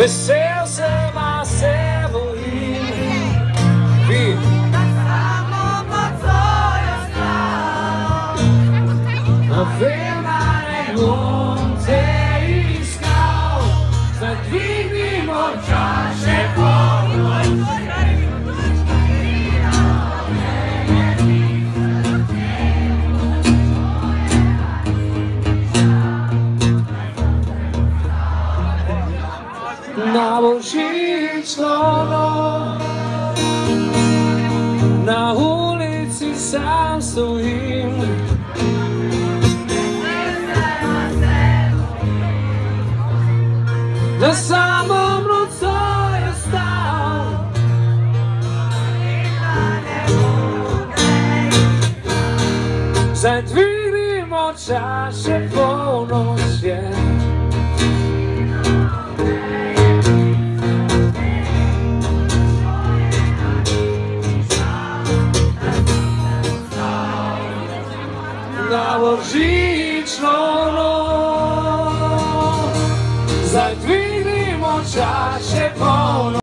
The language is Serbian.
Vesel sem, a se bojim. Vi? Da samo pod svojo stran. Novema ne bom te iskal, zdaj dvignimo čaše polno. Na božično noč na ulici sam stojim. Da samom nocoj ostal, zdaj dvignimo čaše, polnoč je. Na božično noč zdaj dvignimo čaše, polnoč.